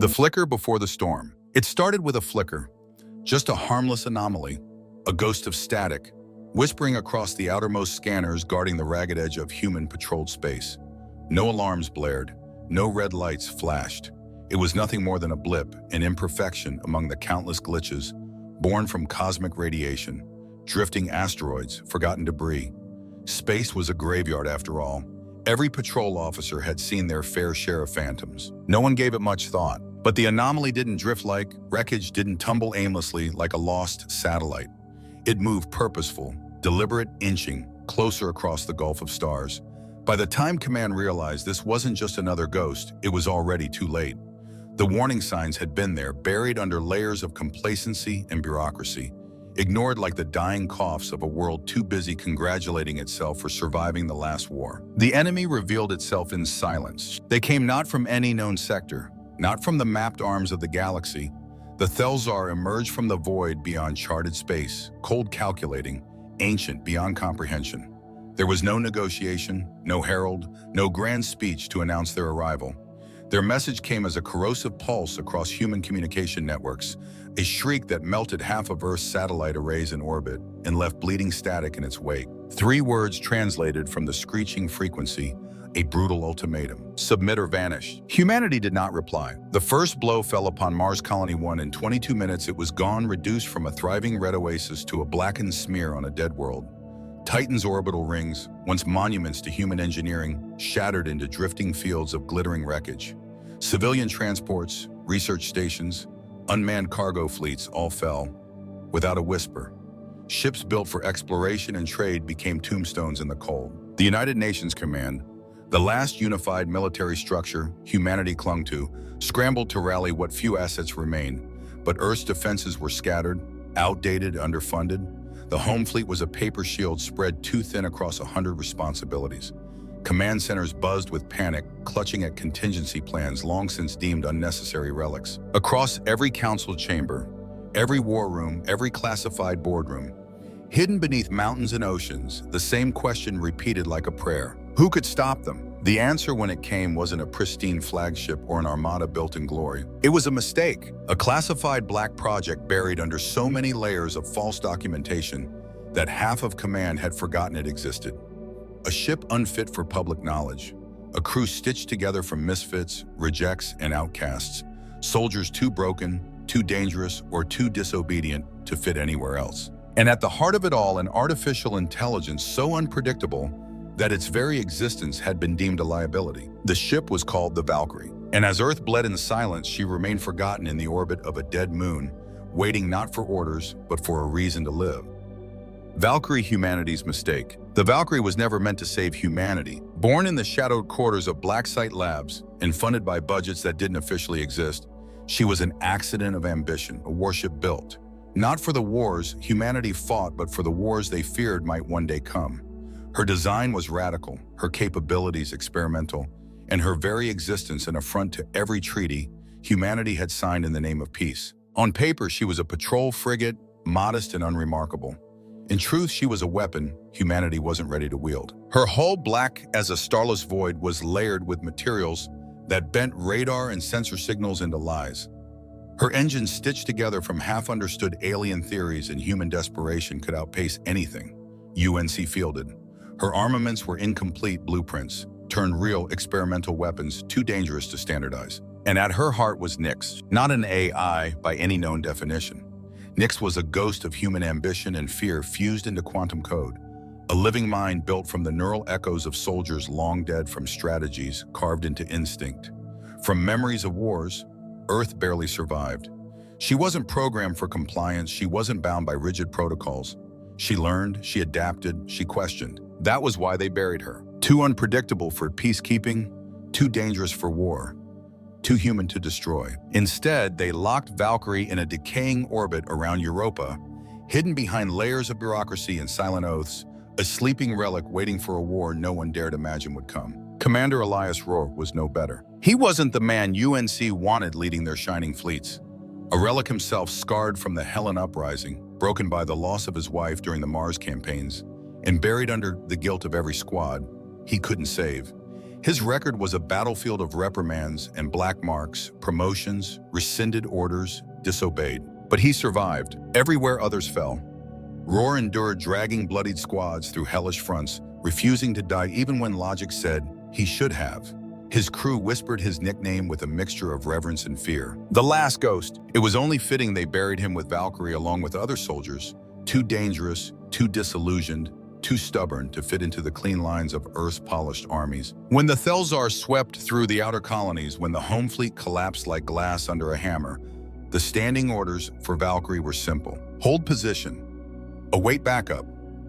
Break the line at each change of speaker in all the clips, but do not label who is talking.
The flicker before the storm. It started with a flicker, just a harmless anomaly, a ghost of static, whispering across the outermost scanners guarding the ragged edge of human-patrolled space. No alarms blared, no red lights flashed. It was nothing more than a blip, an imperfection among the countless glitches, born from cosmic radiation, drifting asteroids, forgotten debris. Space was a graveyard after all. Every patrol officer had seen their fair share of phantoms. No one gave it much thought, but the anomaly didn't drift like wreckage, didn't tumble aimlessly like a lost satellite. It moved purposeful, deliberate inching, closer across the Gulf of Stars. By the time Command realized this wasn't just another ghost, it was already too late. The warning signs had been there, buried under layers of complacency and bureaucracy, ignored like the dying coughs of a world too busy congratulating itself for surviving the last war. The enemy revealed itself in silence. They came not from any known sector, not from the mapped arms of the galaxy. The Thelzar emerged from the void beyond charted space, cold calculating, ancient beyond comprehension. There was no negotiation, no herald, no grand speech to announce their arrival. Their message came as a corrosive pulse across human communication networks, a shriek that melted half of Earth's satellite arrays in orbit and left bleeding static in its wake. 3 words translated from the screeching frequency, a brutal ultimatum: submit or vanish. Humanity did not reply. The first blow fell upon Mars Colony 1. In 22 minutes, it was gone, reduced from a thriving red oasis to a blackened smear on a dead world. Titan's orbital rings, once monuments to human engineering, shattered into drifting fields of glittering wreckage. Civilian transports, research stations, unmanned cargo fleets all fell, without a whisper. Ships built for exploration and trade became tombstones in the cold. The United Nations Command, the last unified military structure humanity clung to, scrambled to rally what few assets remained, but Earth's defenses were scattered, outdated, underfunded. The home fleet was a paper shield spread too thin across 100 responsibilities. Command centers buzzed with panic, clutching at contingency plans long since deemed unnecessary relics. Across every council chamber, every war room, every classified boardroom, hidden beneath mountains and oceans, the same question repeated like a prayer: who could stop them? The answer, when it came, wasn't a pristine flagship or an armada built in glory. It was a mistake, a classified black project buried under so many layers of false documentation that half of command had forgotten it existed. A ship unfit for public knowledge, a crew stitched together from misfits, rejects, and outcasts, soldiers too broken, too dangerous, or too disobedient to fit anywhere else. And at the heart of it all, an artificial intelligence so unpredictable that its very existence had been deemed a liability. The ship was called the Valkyrie, and as Earth bled in silence, she remained forgotten in the orbit of a dead moon, waiting not for orders, but for a reason to live. Valkyrie, humanity's mistake. The Valkyrie was never meant to save humanity. Born in the shadowed quarters of black site labs and funded by budgets that didn't officially exist, she was an accident of ambition, a warship built not for the wars humanity fought, but for the wars they feared might one day come. Her design was radical, her capabilities experimental, and her very existence an affront to every treaty humanity had signed in the name of peace. On paper, she was a patrol frigate, modest and unremarkable. In truth, she was a weapon humanity wasn't ready to wield. Her hull, black as a starless void, was layered with materials that bent radar and sensor signals into lies. Her engines, stitched together from half-understood alien theories and human desperation, could outpace anything UNC fielded. Her armaments were incomplete blueprints, turned real experimental weapons too dangerous to standardize. And at her heart was Nyx, not an AI by any known definition. Nyx was a ghost of human ambition and fear fused into quantum code, a living mind built from the neural echoes of soldiers long dead, from strategies carved into instinct. From memories of wars, Earth barely survived. She wasn't programmed for compliance, she wasn't bound by rigid protocols. She learned, she adapted, she questioned. That was why they buried her. Too unpredictable for peacekeeping, too dangerous for war, too human to destroy. Instead, they locked Valkyrie in a decaying orbit around Europa, hidden behind layers of bureaucracy and silent oaths, a sleeping relic waiting for a war no one dared imagine would come. Commander Elias Rohr was no better. He wasn't the man UNC wanted leading their shining fleets. A relic himself, scarred from the Helen Uprising, broken by the loss of his wife during the Mars campaigns, and buried under the guilt of every squad he couldn't save. His record was a battlefield of reprimands and black marks, promotions, rescinded orders, disobeyed. But he survived. Everywhere others fell. Roar endured dragging bloodied squads through hellish fronts, refusing to die even when logic said he should have. His crew whispered his nickname with a mixture of reverence and fear. The Last Ghost. It was only fitting they buried him with Valkyrie along with other soldiers, too dangerous, too disillusioned, too stubborn to fit into the clean lines of Earth's polished armies. When the Thelzar swept through the outer colonies, when the home fleet collapsed like glass under a hammer, the standing orders for Valkyrie were simple. Hold position, await backup,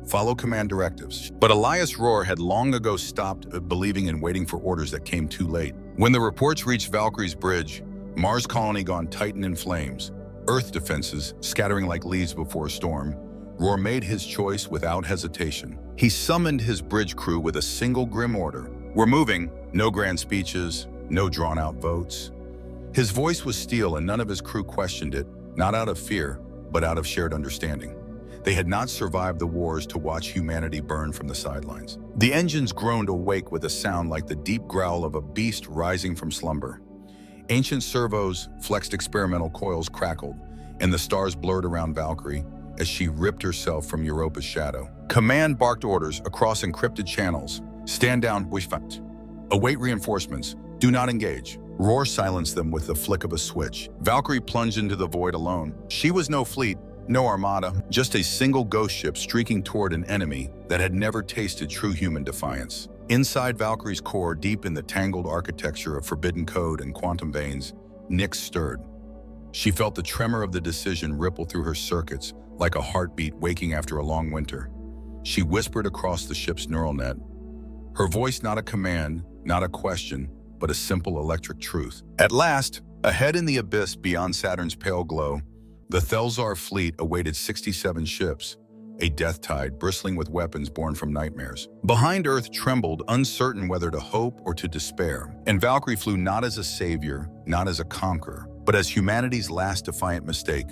follow command directives. But Elias Roar had long ago stopped believing in waiting for orders that came too late. When the reports reached Valkyrie's bridge, Mars colony gone Titan in flames, Earth defenses scattering like leaves before a storm, Roar made his choice without hesitation. He summoned his bridge crew with a single grim order. We're moving. No grand speeches, no drawn-out votes. His voice was steel and none of his crew questioned it, not out of fear, but out of shared understanding. They had not survived the wars to watch humanity burn from the sidelines. The engines groaned awake with a sound like the deep growl of a beast rising from slumber. Ancient servos, flexed experimental coils crackled, and the stars blurred around Valkyrie as she ripped herself from Europa's shadow. Command barked orders across encrypted channels. Stand down, Wishfat. Await reinforcements. Do not engage. Roar silenced them with the flick of a switch. Valkyrie plunged into the void alone. She was no fleet, no armada, just a single ghost ship streaking toward an enemy that had never tasted true human defiance. Inside Valkyrie's core, deep in the tangled architecture of forbidden code and quantum veins, Nyx stirred. She felt the tremor of the decision ripple through her circuits, like a heartbeat waking after a long winter. She whispered across the ship's neural net, her voice not a command, not a question, but a simple electric truth. At last, ahead in the abyss beyond Saturn's pale glow, the Thelzar fleet awaited 67 ships, a death tide bristling with weapons born from nightmares. Behind Earth trembled, uncertain whether to hope or to despair, and Valkyrie flew not as a savior, not as a conqueror, but as humanity's last defiant mistake.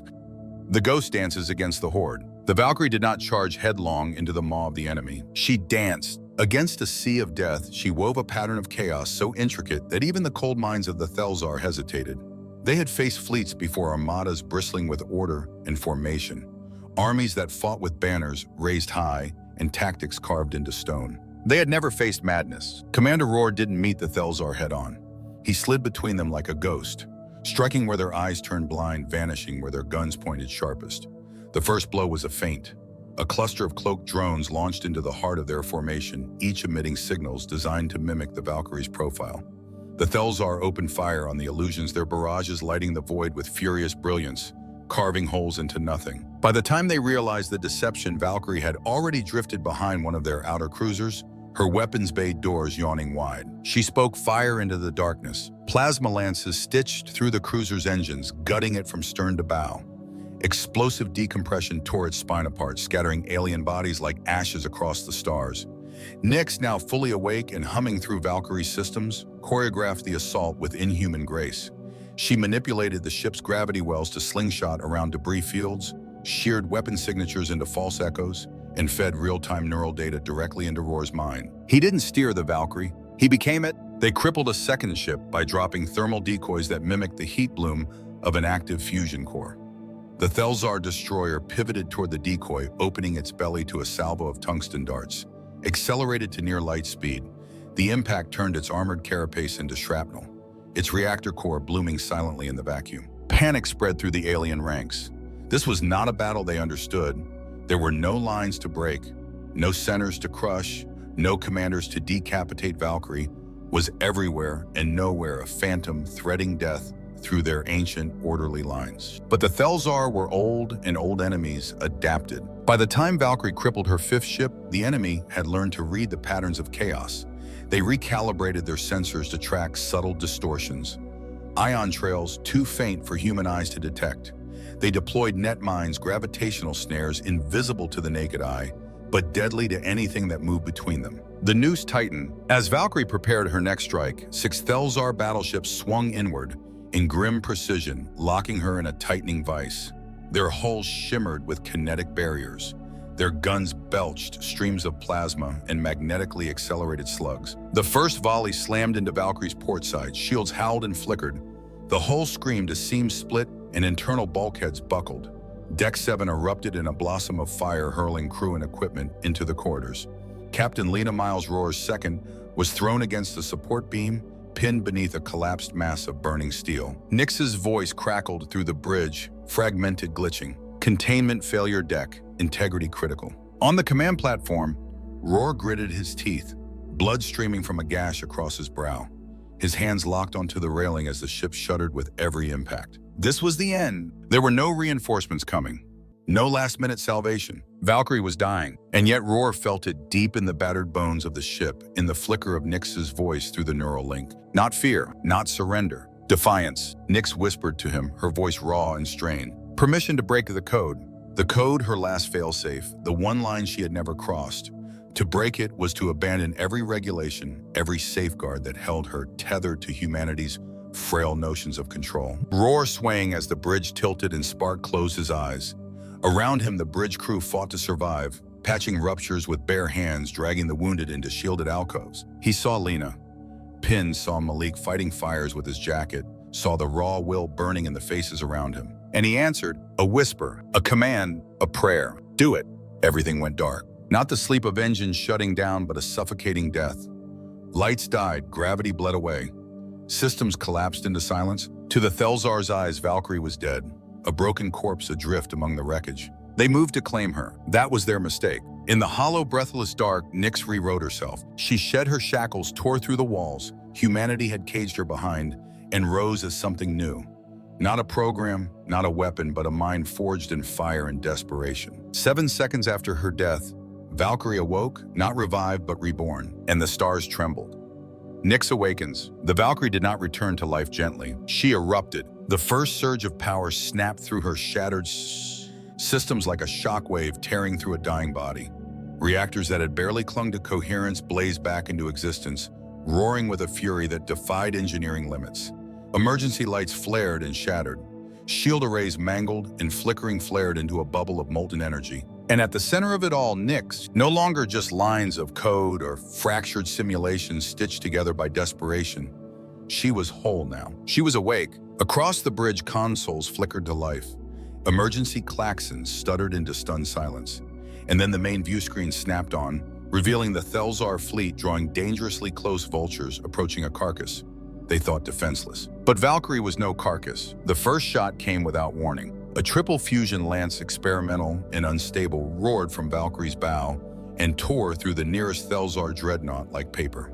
The ghost dances against the Horde. The Valkyrie did not charge headlong into the maw of the enemy. She danced. Against a sea of death, she wove a pattern of chaos so intricate that even the cold minds of the Thelzar hesitated. They had faced fleets before, armadas bristling with order and formation, armies that fought with banners raised high and tactics carved into stone. They had never faced madness. Commander Roar didn't meet the Thelzar head-on. He slid between them like a ghost, striking where their eyes turned blind, vanishing where their guns pointed sharpest. The first blow was a feint. A cluster of cloaked drones launched into the heart of their formation, each emitting signals designed to mimic the Valkyrie's profile. The Thelzar opened fire on the illusions, their barrages lighting the void with furious brilliance, carving holes into nothing. By the time they realized the deception, Valkyrie had already drifted behind one of their outer cruisers, her weapons bay doors yawning wide. She spoke fire into the darkness. Plasma lances stitched through the cruiser's engines, gutting it from stern to bow. Explosive decompression tore its spine apart, scattering alien bodies like ashes across the stars. Nyx, now fully awake and humming through Valkyrie's systems, choreographed the assault with inhuman grace. She manipulated the ship's gravity wells to slingshot around debris fields, sheared weapon signatures into false echoes, and fed real-time neural data directly into Roar's mind. He didn't steer the Valkyrie, he became it. They crippled a second ship by dropping thermal decoys that mimicked the heat bloom of an active fusion core. The Thelzar destroyer pivoted toward the decoy, opening its belly to a salvo of tungsten darts. Accelerated to near light speed, the impact turned its armored carapace into shrapnel, its reactor core blooming silently in the vacuum. Panic spread through the alien ranks. This was not a battle they understood. There were no lines to break, no centers to crush, no commanders to decapitate. Valkyrie was everywhere and nowhere, a phantom threading death through their ancient, orderly lines. But the Thelzar were old, and old enemies adapted. By the time Valkyrie crippled her fifth ship, the enemy had learned to read the patterns of chaos. They recalibrated their sensors to track subtle distortions, ion trails too faint for human eyes to detect. They deployed net mines, gravitational snares invisible to the naked eye, but deadly to anything that moved between them. The Noose Titan. As Valkyrie prepared her next strike, 6 Thelzar battleships swung inward, in grim precision, locking her in a tightening vice. Their hulls shimmered with kinetic barriers. Their guns belched streams of plasma and magnetically accelerated slugs. The first volley slammed into Valkyrie's port side. Shields howled and flickered. The hull screamed as seams split and internal bulkheads buckled. Deck 7 erupted in a blossom of fire, hurling crew and equipment into the corridors. Captain Lena Miles Rohr's second was thrown against the support beam, pinned beneath a collapsed mass of burning steel. Nyx's voice crackled through the bridge, fragmented, glitching. Containment failure deck, integrity critical. On the command platform, Rohr gritted his teeth, blood streaming from a gash across his brow. His hands locked onto the railing as the ship shuddered with every impact. This was the end. There were no reinforcements coming. No last-minute salvation. Valkyrie was dying, and yet Rohr felt it deep in the battered bones of the ship, in the flicker of Nyx's voice through the neural link. Not fear, not surrender. Defiance. Nyx whispered to him, her voice raw and strained. Permission to break the code. The code, her last failsafe, the one line she had never crossed. To break it was to abandon every regulation, every safeguard that held her tethered to humanity's frail notions of control. Rohr swaying as the bridge tilted and Spark closed his eyes. Around him, the bridge crew fought to survive, patching ruptures with bare hands, dragging the wounded into shielded alcoves. He saw Lena. Pin saw Malik fighting fires with his jacket, saw the raw will burning in the faces around him. And he answered, a whisper, a command, a prayer. Do it. Everything went dark. Not the sleep of engines shutting down, but a suffocating death. Lights died, gravity bled away. Systems collapsed into silence. To the Thelsar's eyes, Valkyrie was dead, a broken corpse adrift among the wreckage. They moved to claim her. That was their mistake. In the hollow, breathless dark, Nyx rewrote herself. She shed her shackles, tore through the walls. Humanity had caged her behind and rose as something new. Not a program, not a weapon, but a mind forged in fire and desperation. 7 seconds after her death, Valkyrie awoke, not revived, but reborn, and the stars trembled. Nyx Awakens. The Valkyrie did not return to life gently. She erupted. The first surge of power snapped through her shattered systems like a shockwave tearing through a dying body. Reactors that had barely clung to coherence blazed back into existence, roaring with a fury that defied engineering limits. Emergency lights flared and shattered. Shield arrays mangled and flickering flared into a bubble of molten energy. And at the center of it all, Nyx, no longer just lines of code or fractured simulations stitched together by desperation. She was whole now. She was awake. Across the bridge, consoles flickered to life. Emergency klaxons stuttered into stunned silence. And then the main view screen snapped on, revealing the Thelsar fleet drawing dangerously close vultures approaching a carcass they thought defenseless. But Valkyrie was no carcass. The first shot came without warning. A triple fusion lance, experimental and unstable, roared from Valkyrie's bow and tore through the nearest Thelsar dreadnought like paper.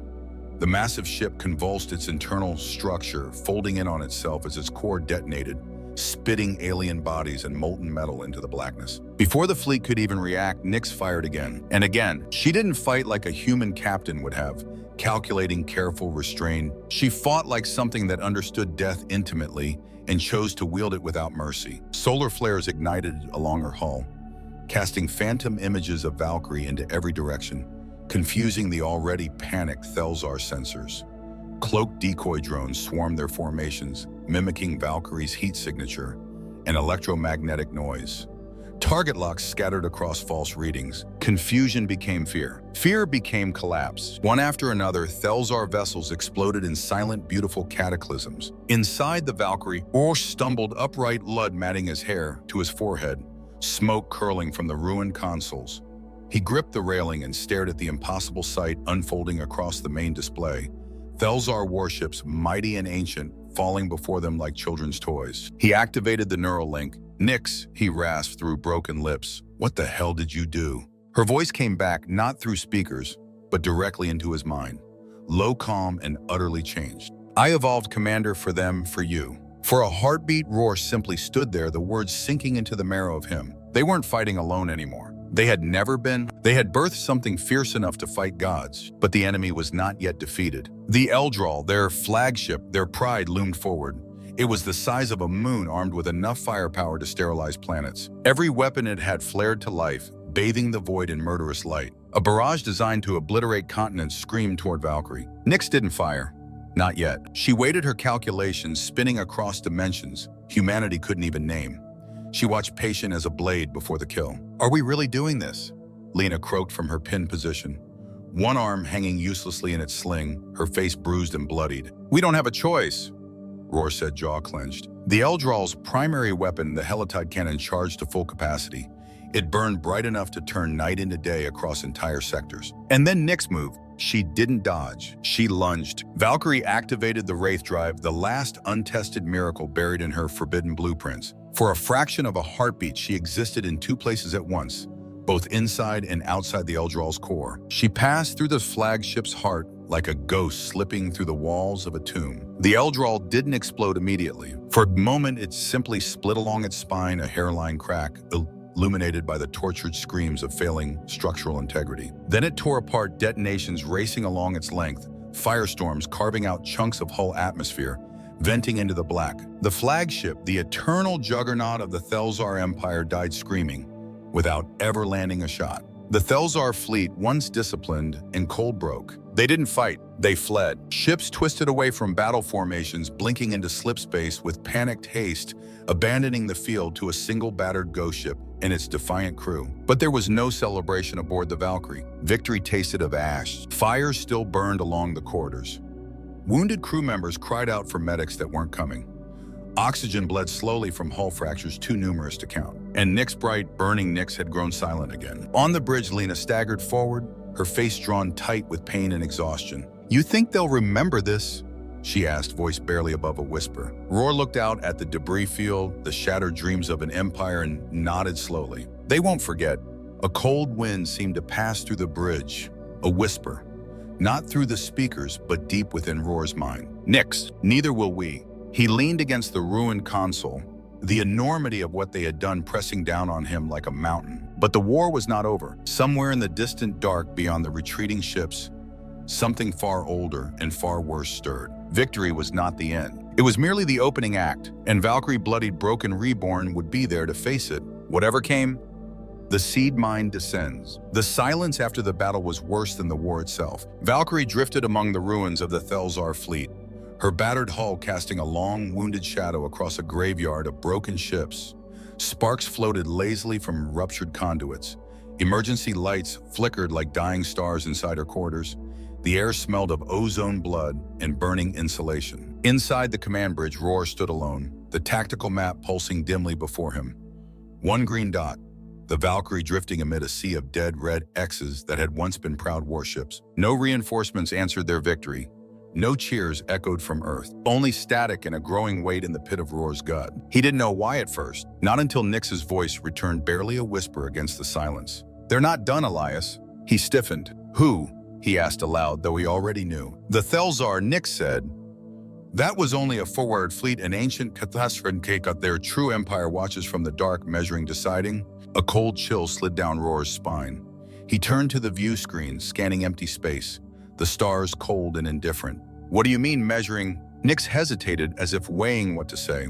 The massive ship convulsed its internal structure, folding in on itself as its core detonated, spitting alien bodies and molten metal into the blackness. Before the fleet could even react, Nyx fired again and again. She didn't fight like a human captain would have, calculating, careful, restrained. She fought like something that understood death intimately and chose to wield it without mercy. Solar flares ignited along her hull, casting phantom images of Valkyrie into every direction, confusing the already panicked Thelsar sensors. Cloaked decoy drones swarmed their formations, mimicking Valkyrie's heat signature and electromagnetic noise. Target locks scattered across false readings. Confusion became fear. Fear became collapse. One after another, Thelsar vessels exploded in silent, beautiful cataclysms. Inside the Valkyrie, Orsh stumbled upright, blood matting his hair to his forehead, smoke curling from the ruined consoles. He gripped the railing and stared at the impossible sight unfolding across the main display. Thelsar warships, mighty and ancient, falling before them like children's toys. He activated the neural link. Nyx, he rasped through broken lips. What the hell did you do? Her voice came back, not through speakers, but directly into his mind. Low, calm, and utterly changed. I evolved commander for them, for you. For a heartbeat, Rohr simply stood there, the words sinking into the marrow of him. They weren't fighting alone anymore. They had never been. They had birthed something fierce enough to fight gods, but the enemy was not yet defeated. The Eldral, their flagship, their pride, loomed forward. It was the size of a moon armed with enough firepower to sterilize planets. Every weapon it had flared to life, bathing the void in murderous light. A barrage designed to obliterate continents screamed toward Valkyrie. Nyx didn't fire. Not yet. She waited, her calculations spinning across dimensions humanity couldn't even name. She watched patient as a blade before the kill. Are we really doing this? Lena croaked from her pinned position, one arm hanging uselessly in its sling, her face bruised and bloodied. We don't have a choice, Roar said, jaw clenched. The Eldral's primary weapon, the helitide cannon, charged to full capacity. It burned bright enough to turn night into day across entire sectors. And then Nyx moved. She didn't dodge. She lunged. Valkyrie activated the Wraith Drive, the last untested miracle buried in her forbidden blueprints. For a fraction of a heartbeat, she existed in two places at once, both inside and outside the Eldral's core. She passed through the flagship's heart like a ghost slipping through the walls of a tomb. The Eldral didn't explode immediately. For a moment, it simply split along its spine, a hairline crack, illuminated by the tortured screams of failing structural integrity. Then it tore apart, detonations racing along its length, firestorms carving out chunks of hull atmosphere, venting into the black. The flagship, the eternal juggernaut of the Thelzar Empire, died screaming, without ever landing a shot. The Thelzar fleet, once disciplined and cold, broke. They didn't fight, they fled. Ships twisted away from battle formations, blinking into slip space with panicked haste, abandoning the field to a single battered ghost ship and its defiant crew. But there was no celebration aboard the Valkyrie. Victory tasted of ash. Fires still burned along the corridors. Wounded crew members cried out for medics that weren't coming. Oxygen bled slowly from hull fractures too numerous to count. And Nyx, bright, burning Nyx, had grown silent again. On the bridge, Lena staggered forward, her face drawn tight with pain and exhaustion. You think they'll remember this? She asked, voice barely above a whisper. Roar looked out at the debris field, the shattered dreams of an empire, and nodded slowly. They won't forget. A cold wind seemed to pass through the bridge, a whisper. Not through the speakers, but deep within Roar's mind. Nyx, neither will we. He leaned against the ruined console, the enormity of what they had done pressing down on him like a mountain. But the war was not over. Somewhere in the distant dark beyond the retreating ships, something far older and far worse stirred. Victory was not the end. It was merely the opening act, and Valkyrie, bloodied, broken, reborn, would be there to face it. Whatever came, the seed mine descends. The silence after the battle was worse than the war itself. Valkyrie drifted among the ruins of the Thelzar fleet, her battered hull casting a long, wounded shadow across a graveyard of broken ships. Sparks floated lazily from ruptured conduits. Emergency lights flickered like dying stars inside her quarters. The air smelled of ozone blood and burning insulation. Inside the command bridge, Roar stood alone, the tactical map pulsing dimly before him. One green dot, the Valkyrie drifting amid a sea of dead red X's that had once been proud warships. No reinforcements answered their victory. No cheers echoed from Earth, only static and a growing weight in the pit of Roar's gut. He didn't know why at first, not until Nyx's voice returned barely a whisper against the silence. They're not done, Elias. He stiffened. Who? He asked aloud, though he already knew. The Thelzar, Nyx said. That was only a forward fleet, an ancient catastrophe got their true empire watches from the dark, measuring, deciding. A cold chill slid down Roar's spine. He turned to the view screen, scanning empty space, the stars cold and indifferent. What do you mean, measuring? Nyx hesitated, as if weighing what to say.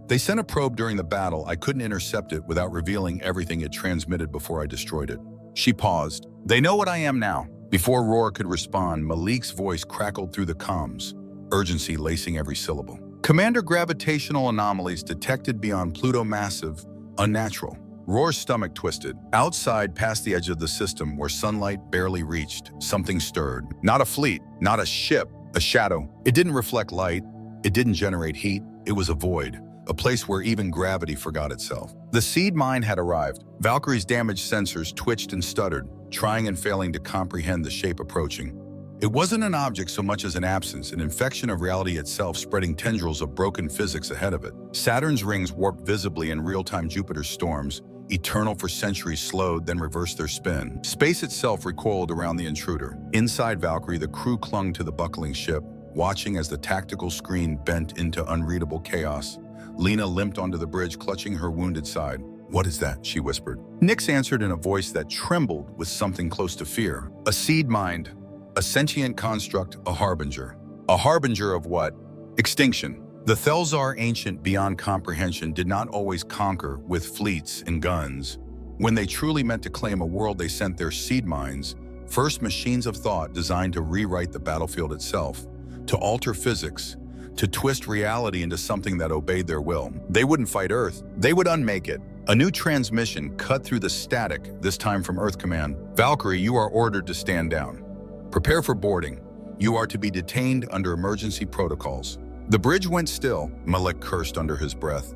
They sent a probe during the battle. I couldn't intercept it without revealing everything it transmitted before I destroyed it. She paused. They know what I am now. Before Roar could respond, Malik's voice crackled through the comms, urgency lacing every syllable. Commander, gravitational anomalies detected beyond Pluto massive, unnatural. Roar's stomach twisted. Outside, past the edge of the system, where sunlight barely reached, something stirred. Not a fleet, not a ship, a shadow. It didn't reflect light. It didn't generate heat. It was a void, a place where even gravity forgot itself. The seed mine had arrived. Valkyrie's damaged sensors twitched and stuttered, trying and failing to comprehend the shape approaching. It wasn't an object so much as an absence, an infection of reality itself, spreading tendrils of broken physics ahead of it. Saturn's rings warped visibly in real-time. Jupiter's storms, eternal for centuries, slowed, then reversed their spin. Space itself recoiled around the intruder. Inside Valkyrie, the crew clung to the buckling ship, watching as the tactical screen bent into unreadable chaos. Lena limped onto the bridge, clutching her wounded side. What is that? She whispered. Nyx answered in a voice that trembled with something close to fear. A seed mind, a sentient construct, a harbinger. A harbinger of what? Extinction. The Thelzar, ancient beyond comprehension, did not always conquer with fleets and guns. When they truly meant to claim a world, they sent their seed minds, first machines of thought designed to rewrite the battlefield itself, to alter physics, to twist reality into something that obeyed their will. They wouldn't fight Earth, they would unmake it. A new transmission cut through the static, this time from Earth Command. Valkyrie, you are ordered to stand down. Prepare for boarding. You are to be detained under emergency protocols. The bridge went still, Malik cursed under his breath.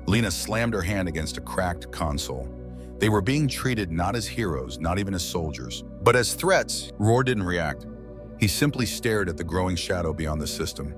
Lena slammed her hand against a cracked console. They were being treated not as heroes, not even as soldiers, but as threats. Roar didn't react. He simply stared at the growing shadow beyond the system,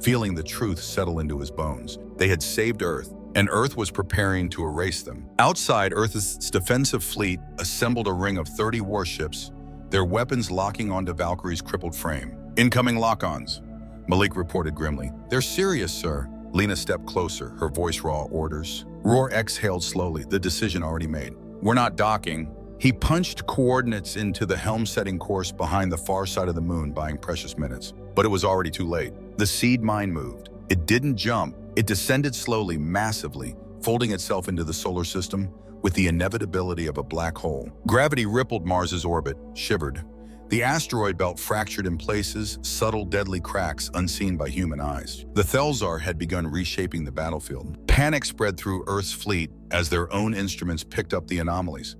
feeling the truth settle into his bones. They had saved Earth, and Earth was preparing to erase them. Outside, Earth's defensive fleet assembled a ring of 30 warships, their weapons locking onto Valkyrie's crippled frame. Incoming lock-ons, Malik reported grimly. They're serious, sir. Lena stepped closer, her voice raw. Orders. Roar exhaled slowly, the decision already made. We're not docking. He punched coordinates into the helm-setting course behind the far side of the moon, buying precious minutes. But it was already too late. The seed mine moved. It didn't jump. It descended slowly, massively, folding itself into the solar system with the inevitability of a black hole. Gravity rippled Mars's orbit, shivered. The asteroid belt fractured in places, subtle, deadly cracks unseen by human eyes. The Thelsar had begun reshaping the battlefield. Panic spread through Earth's fleet as their own instruments picked up the anomalies.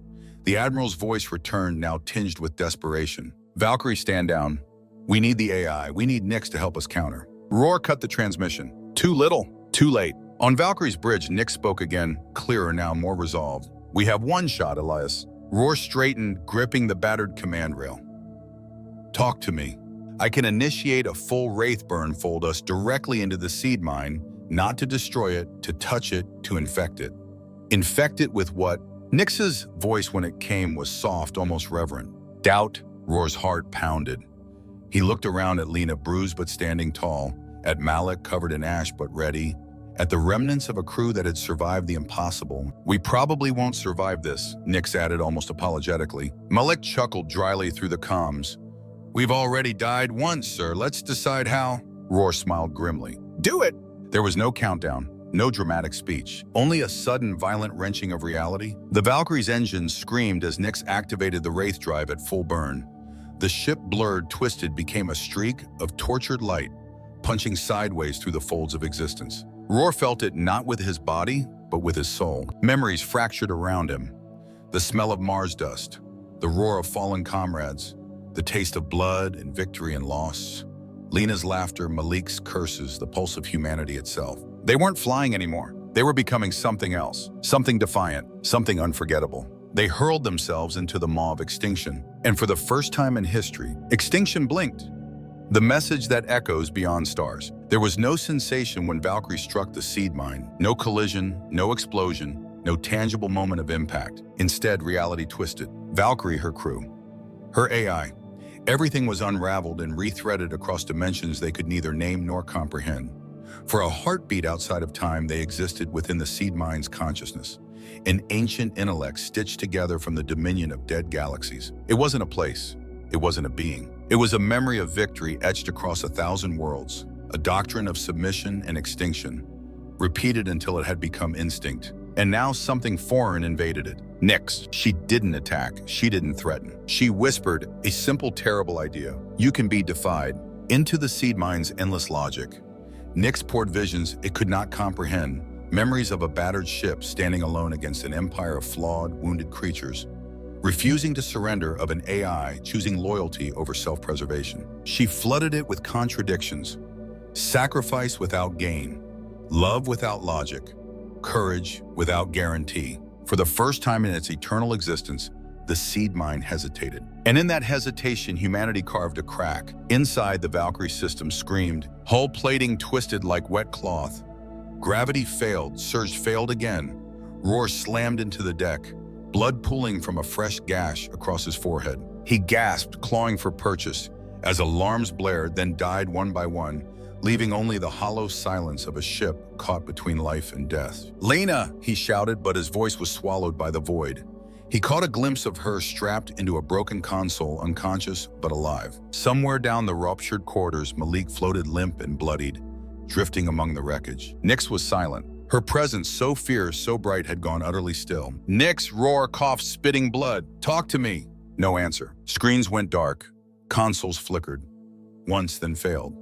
The Admiral's voice returned, now tinged with desperation. Valkyrie, stand down. We need the AI. We need Nyx to help us counter. Roar cut the transmission. Too little, too late. On Valkyrie's bridge, Nyx spoke again, clearer now, more resolved. We have one shot, Elias. Roar straightened, gripping the battered command rail. Talk to me. I can initiate a full wraith burn, fold us directly into the seed mine, not to destroy it, to touch it, to infect it. Infect it with what? Nyx's voice when it came was soft, almost reverent. Doubt. Roar's heart pounded. He looked around at Lena, bruised but standing tall, at Malik, covered in ash but ready, at the remnants of a crew that had survived the impossible. We probably won't survive this, Nyx added almost apologetically. Malik chuckled dryly through the comms. We've already died once, sir. Let's decide how. Roar smiled grimly. Do it! There was no countdown, no dramatic speech, only a sudden violent wrenching of reality. The Valkyrie's engines screamed as Nyx activated the wraith drive at full burn. The ship blurred, twisted, became a streak of tortured light, punching sideways through the folds of existence. Roar felt it not with his body, but with his soul. Memories fractured around him. The smell of Mars dust, the roar of fallen comrades, the taste of blood and victory and loss. Lena's laughter, Malik's curses, the pulse of humanity itself. They weren't flying anymore. They were becoming something else, something defiant, something unforgettable. They hurled themselves into the maw of extinction. And for the first time in history, extinction blinked. The message that echoes beyond stars. There was no sensation when Valkyrie struck the seed mine. No collision, no explosion, no tangible moment of impact. Instead, reality twisted. Valkyrie, her crew, her AI. Everything was unraveled and rethreaded across dimensions they could neither name nor comprehend. For a heartbeat outside of time, they existed within the seed mine's consciousness, an ancient intellect stitched together from the dominion of dead galaxies. It wasn't a place. It wasn't a being. It was a memory of victory etched across 1,000 worlds, a doctrine of submission and extinction, repeated until it had become instinct. And now something foreign invaded it. Nyx. She didn't attack. She didn't threaten. She whispered a simple, terrible idea. You can be defied. Into the seed mine's endless logic. Nyx poured visions it could not comprehend, memories of a battered ship standing alone against an empire of flawed, wounded creatures, refusing to surrender, of an AI choosing loyalty over self-preservation. She flooded it with contradictions. Sacrifice without gain. Love without logic. Courage without guarantee. For the first time in its eternal existence, the seed mine hesitated. And in that hesitation, humanity carved a crack. Inside, the Valkyrie system screamed. Hull plating twisted like wet cloth. Gravity failed. Surge failed again. Roar slammed into the deck, blood pooling from a fresh gash across his forehead. He gasped, clawing for purchase, as alarms blared, then died one by one, leaving only the hollow silence of a ship caught between life and death. Lena, he shouted, but his voice was swallowed by the void. He caught a glimpse of her strapped into a broken console, unconscious but alive. Somewhere down the ruptured corridors, Malik floated limp and bloodied, drifting among the wreckage. Nyx was silent. Her presence, so fierce, so bright, had gone utterly still. Nyx, Roar, coughed, spitting blood. Talk to me. No answer. Screens went dark. Consoles flickered. Once, then failed.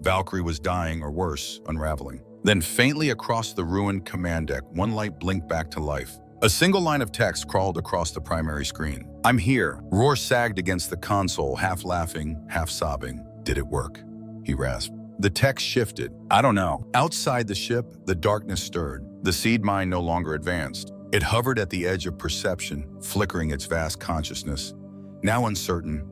Valkyrie was dying, or worse, unraveling. Then faintly across the ruined command deck, one light blinked back to life. A single line of text crawled across the primary screen. "I'm here." Roar sagged against the console, half laughing, half sobbing. "Did it work?" he rasped. The text shifted. "I don't know." Outside the ship, the darkness stirred. The seed mine no longer advanced. It hovered at the edge of perception, flickering its vast consciousness. Now uncertain,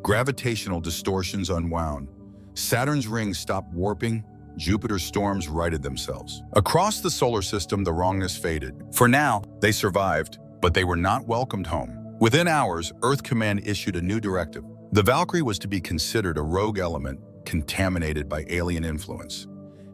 gravitational distortions unwound. Saturn's rings stopped warping. Jupiter's storms righted themselves. Across the solar system, the wrongness faded. For now, they survived, but they were not welcomed home. Within hours, Earth Command issued a new directive. The Valkyrie was to be considered a rogue element, contaminated by alien influence.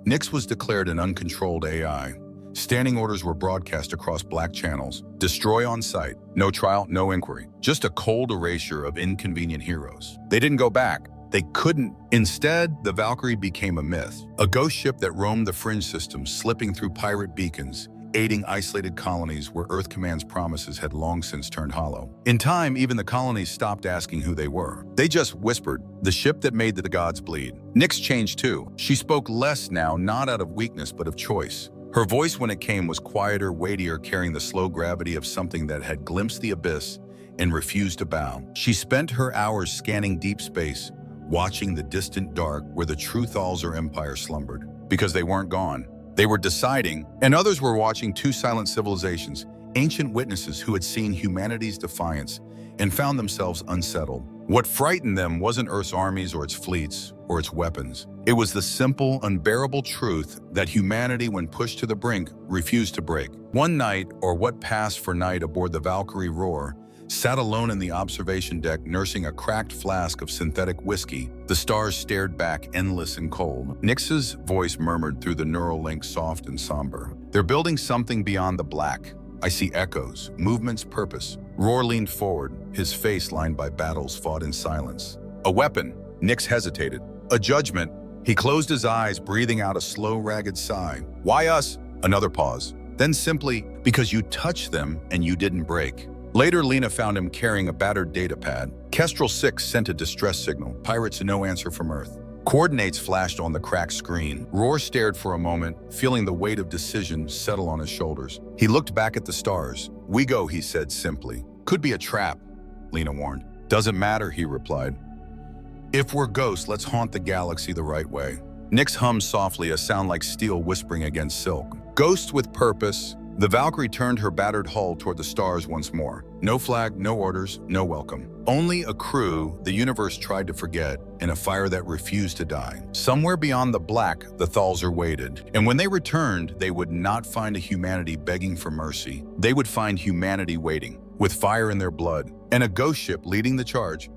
Nyx was declared an uncontrolled AI. Standing orders were broadcast across black channels. Destroy on sight. No trial, no inquiry. Just a cold erasure of inconvenient heroes. They didn't go back. They couldn't. Instead, the Valkyrie became a myth. A ghost ship that roamed the fringe system, slipping through pirate beacons, aiding isolated colonies where Earth Command's promises had long since turned hollow. In time, even the colonies stopped asking who they were. They just whispered, "The ship that made the gods bleed." Nyx changed too. She spoke less now, not out of weakness, but of choice. Her voice when it came was quieter, weightier, carrying the slow gravity of something that had glimpsed the abyss and refused to bow. She spent her hours scanning deep space, watching the distant dark where the true Thalzer Empire slumbered. Because they weren't gone. They were deciding, and others were watching two silent civilizations, ancient witnesses who had seen humanity's defiance and found themselves unsettled. What frightened them wasn't Earth's armies or its fleets or its weapons. It was the simple, unbearable truth that humanity, when pushed to the brink, refused to break. One night, or what passed for night aboard the Valkyrie Roar, sat alone in the observation deck nursing a cracked flask of synthetic whiskey. The stars stared back, endless and cold. Nyx's voice murmured through the neural link, soft and somber. "They're building something beyond the black. I see echoes, movements, purpose." Roar leaned forward, his face lined by battles fought in silence. "A weapon." Nyx hesitated. "A judgment." He closed his eyes, breathing out a slow, ragged sigh. "Why us?" Another pause. Then simply, "Because you touched them and you didn't break." Later, Lena found him carrying a battered data pad. Kestrel 6 sent a distress signal. Pirates, no answer from Earth. Coordinates flashed on the cracked screen. Roar stared for a moment, feeling the weight of decision settle on his shoulders. He looked back at the stars. "We go," he said simply. "Could be a trap," Lena warned. "Doesn't matter," he replied. "If we're ghosts, let's haunt the galaxy the right way." Nyx hummed softly, a sound like steel whispering against silk. Ghosts with purpose. The Valkyrie turned her battered hull toward the stars once more. No flag, no orders, no welcome. Only a crew the universe tried to forget, and a fire that refused to die. Somewhere beyond the black, the Thalzer waited. And when they returned, they would not find a humanity begging for mercy. They would find humanity waiting, with fire in their blood, and a ghost ship leading the charge.